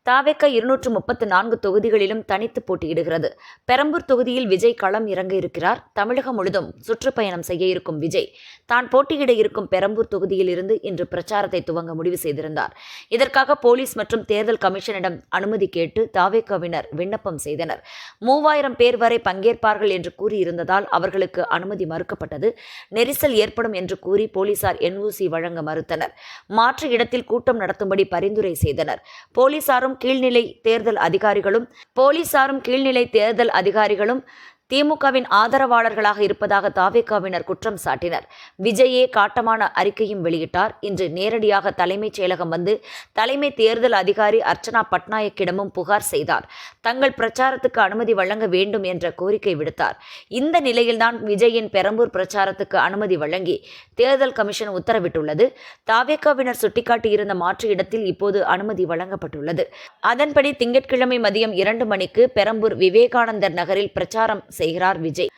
தாவேக 234 தொகுதிகளிலும் தனித்து போட்டியிடுகிறது. பெரம்பூர் தொகுதியில் விஜய் களம் இறங்க இருக்கிறார். தமிழகம் முழுதும் சுற்றுப்பயணம் செய்ய இருக்கும் விஜய் தான் போட்டியிட இருக்கும் பெரம்பூர் தொகுதியில் இருந்து இன்று பிரச்சாரத்தை துவங்க முடிவு செய்திருந்தார். இதற்காக போலீஸ் மற்றும் தேர்தல் கமிஷனிடம் அனுமதி கேட்டு தாவேகவினர் விண்ணப்பம் செய்தனர். 3000 பேர் வரை பங்கேற்பார்கள் என்று கூறியிருந்ததால் அவர்களுக்கு அனுமதி மறுக்கப்பட்டது. நெரிசல் ஏற்படும் என்று கூறி போலீசார் NOC வழங்க மறுத்தனர். மாற்று இடத்தில் கூட்டம் நடத்தும்படி பரிந்துரை செய்தனர். போலீசாரும் கீழ்நிலை தேர்தல் அதிகாரிகளும் திமுகவின் ஆதரவாளர்களாக இருப்பதாக தாவேகாவினர் குற்றம் சாட்டினர். விஜயே காட்டமான அறிக்கையும் வெளியிட்டார். இன்று நேரடியாக தலைமைச் செயலகம் வந்து தலைமை தேர்தல் அதிகாரி அர்ச்சனா பட்நாயக்கிடமும் புகார் செய்தார். தங்கள் பிரச்சாரத்துக்கு அனுமதி வழங்க வேண்டும் என்ற கோரிக்கை விடுத்தார். இந்த நிலையில்தான் விஜயின் பெரம்பூர் பிரச்சாரத்துக்கு அனுமதி வழங்கி தேர்தல் கமிஷன் உத்தரவிட்டுள்ளது. தாவேகாவினர் சுட்டிக்காட்டியிருந்த மாற்று இடத்தில் இப்போது அனுமதி வழங்கப்பட்டுள்ளது. அதன்படி திங்கட்கிழமை மதியம் 2 மணிக்கு பெரம்பூர் விவேகானந்தர் நகரில் பிரச்சாரம் செய்கிறார் விஜய்.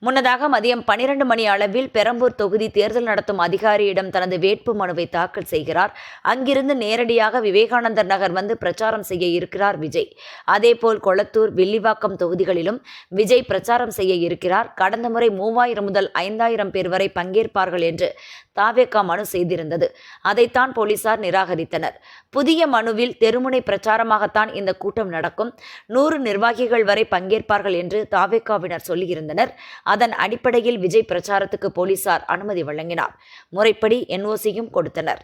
முன்னதாக மதியம் 12 மணி அளவில் பெரம்பூர் தொகுதி தேர்தல் நடத்தும் அதிகாரியிடம் தனது வேட்பு மனுவை தாக்கல் செய்கிறார். அங்கிருந்து நேரடியாக விவேகானந்தர் நகர் வந்து பிரச்சாரம் செய்ய இருக்கிறார் விஜய். அதேபோல் கொளத்தூர், வில்லிவாக்கம் தொகுதிகளிலும் விஜய் பிரச்சாரம் செய்ய இருக்கிறார். கடந்த முறை 3000 முதல் 5000 பேர் வரை பங்கேற்பார்கள் என்று தாவேகா மனு செய்திருந்தது. அதைத்தான் போலீசார் நிராகரித்தனர். புதிய மனுவில் தெருமுனை பிரச்சாரமாகத்தான் இந்த கூட்டம் நடக்கும், 100 நிர்வாகிகள் வரை பங்கேற்பார்கள் என்று தாவேகாவினர் சொல்லியிருந்தனர். அதன் அடிப்படையில் விஜய் பிரச்சாரத்துக்கு போலீசார் அனுமதி வழங்கினார். முறைப்படி NOCயும் கொடுத்தனர்.